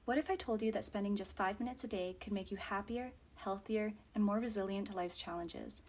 What if I told you that spending just 5 minutes a day could make you happier, healthier, and more resilient to life's challenges?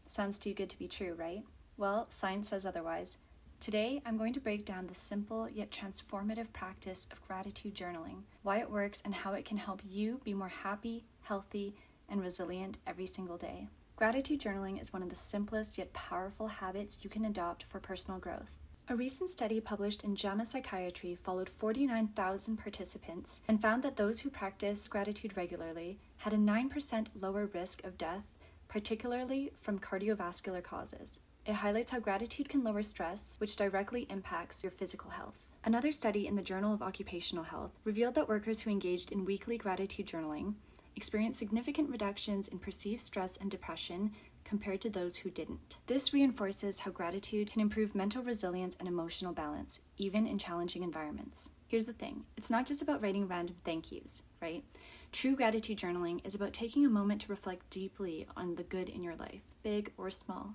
Sounds too good to be true, right? Well, science says otherwise. Today, I'm going to break down the simple yet transformative practice of gratitude journaling, why it works, and how it can help you be more happy, healthy, and resilient every single day. Gratitude journaling is one of the simplest yet powerful habits you can adopt for personal growth. A recent study published in JAMA Psychiatry followed 49,000 participants and found that those who practice gratitude regularly had a 9% lower risk of death, particularly from cardiovascular causes. It highlights how gratitude can lower stress, which directly impacts your physical health. Another study in the Journal of Occupational Health revealed that workers who engaged in weekly gratitude journaling experienced significant reductions in perceived stress and depression compared to those who didn't. This reinforces how gratitude can improve mental resilience and emotional balance, even in challenging environments. Here's the thing, it's not just about writing random thank yous, right? True gratitude journaling is about taking a moment to reflect deeply on the good in your life, big or small.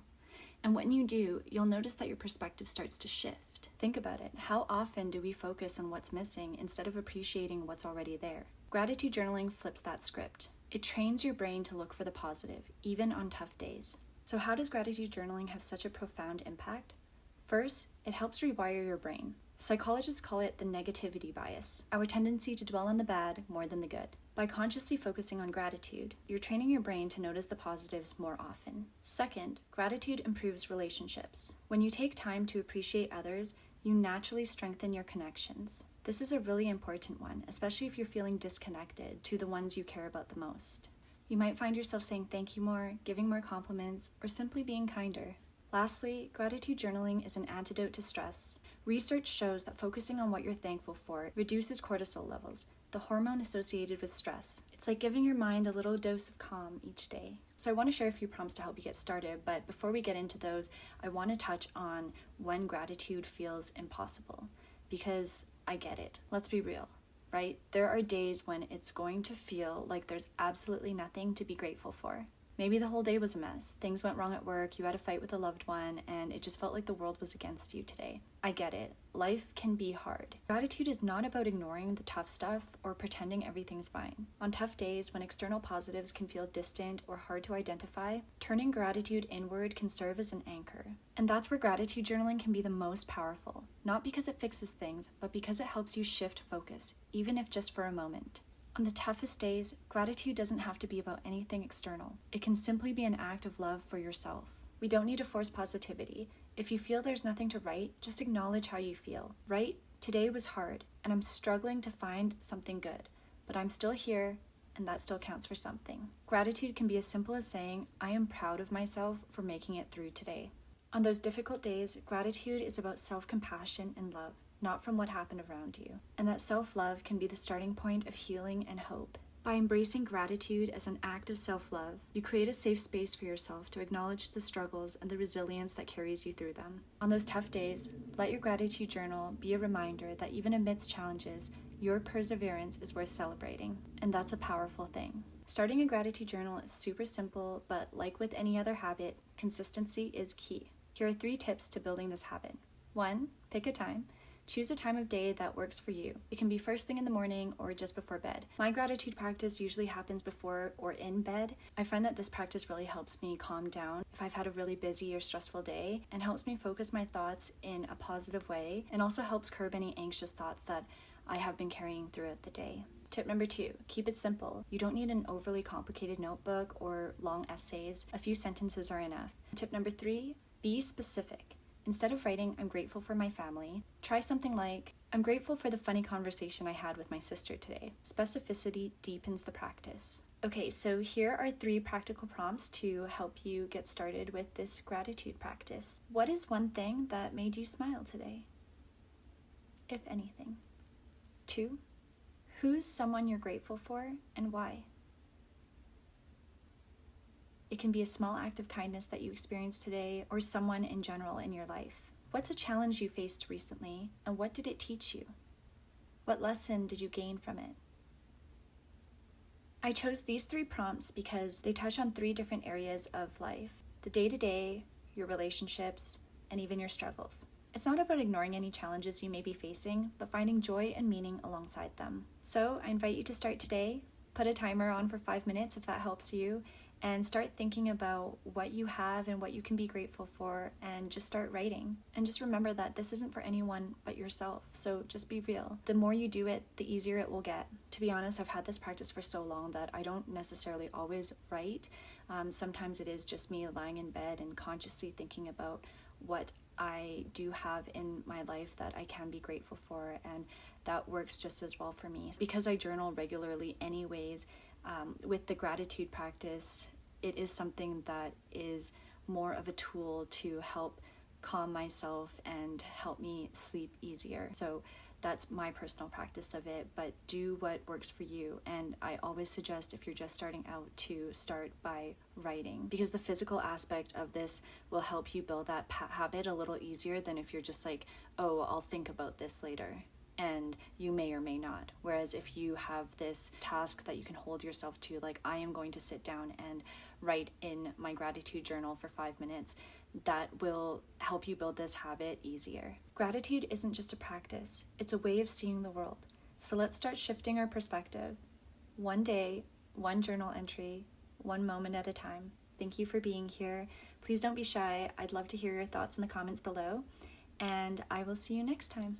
And when you do, you'll notice that your perspective starts to shift. Think about it. How often do we focus on what's missing instead of appreciating what's already there? Gratitude journaling flips that script. It trains your brain to look for the positive, even on tough days. So how does gratitude journaling have such a profound impact? First, it helps rewire your brain. Psychologists call it the negativity bias, our tendency to dwell on the bad more than the good. By consciously focusing on gratitude, you're training your brain to notice the positives more often. Second, gratitude improves relationships. When you take time to appreciate others, you naturally strengthen your connections. This is a really important one, especially if you're feeling disconnected to the ones you care about the most. You might find yourself saying thank you more, giving more compliments, or simply being kinder. Lastly, gratitude journaling is an antidote to stress. Research shows that focusing on what you're thankful for reduces cortisol levels, the hormone associated with stress. It's like giving your mind a little dose of calm each day. So I want to share a few prompts to help you get started, but before we get into those, I want to touch on when gratitude feels impossible, because I get it. Let's be real, right? There are days when it's going to feel like there's absolutely nothing to be grateful for. Maybe the whole day was a mess. Things went wrong at work, you had a fight with a loved one, and it just felt like the world was against you today. I get it. Life can be hard. Gratitude is not about ignoring the tough stuff or pretending everything's fine. On tough days, when external positives can feel distant or hard to identify, turning gratitude inward can serve as an anchor. And that's where gratitude journaling can be the most powerful. Not because it fixes things, but because it helps you shift focus, even if just for a moment. On the toughest days, gratitude doesn't have to be about anything external. It can simply be an act of love for yourself. We don't need to force positivity. If you feel there's nothing to write, just acknowledge how you feel. Write, today was hard, and I'm struggling to find something good, but I'm still here, and that still counts for something. Gratitude can be as simple as saying, I am proud of myself for making it through today. On those difficult days, gratitude is about self-compassion and love, not from what happened around you. And that self-love can be the starting point of healing and hope. By embracing gratitude as an act of self-love, you create a safe space for yourself to acknowledge the struggles and the resilience that carries you through them. On those tough days, let your gratitude journal be a reminder that even amidst challenges, your perseverance is worth celebrating. And that's a powerful thing. Starting a gratitude journal is super simple, but like with any other habit, consistency is key. Here are 3 tips to building this habit. 1, pick a time. Choose a time of day that works for you. It can be first thing in the morning or just before bed. My gratitude practice usually happens before or in bed. I find that this practice really helps me calm down if I've had a really busy or stressful day, and helps me focus my thoughts in a positive way, and also helps curb any anxious thoughts that I have been carrying throughout the day. Tip number 2, keep it simple. You don't need an overly complicated notebook or long essays. A few sentences are enough. Tip number 3, be specific. Instead of writing, I'm grateful for my family, try something like, I'm grateful for the funny conversation I had with my sister today. Specificity deepens the practice. Okay, so here are 3 practical prompts to help you get started with this gratitude practice. What is one thing that made you smile today? If anything. 2, who's someone you're grateful for and why? It can be a small act of kindness that you experienced today, or someone in general in your life. What's a challenge you faced recently, and what did it teach you? What lesson did you gain from it? I chose these 3 prompts because they touch on 3 different areas of life: the day-to-day, your relationships, and even your struggles. It's not about ignoring any challenges you may be facing, but finding joy and meaning alongside them. So I invite you to start today. Put a timer on for 5 minutes if that helps you, and start thinking about what you have and what you can be grateful for, and just start writing. And just remember that this isn't for anyone but yourself, so just be real. The more you do it, the easier it will get. To be honest, I've had this practice for so long that I don't necessarily always write. Sometimes it is just me lying in bed and consciously thinking about what I do have in my life that I can be grateful for, and that works just as well for me. Because I journal regularly anyways, with the gratitude practice, it is something that is more of a tool to help calm myself and help me sleep easier. So that's my personal practice of it, but do what works for you. And I always suggest, if you're just starting out, to start by writing, because the physical aspect of this will help you build that habit a little easier than if you're just like, oh, I'll think about this later. And you may or may not. Whereas if you have this task that you can hold yourself to, like, I am going to sit down and write in my gratitude journal for 5 minutes, that will help you build this habit easier. Gratitude isn't just a practice, it's a way of seeing the world. So let's start shifting our perspective. One day, one journal entry, one moment at a time. Thank you for being here. Please don't be shy. I'd love to hear your thoughts in the comments below, and I will see you next time.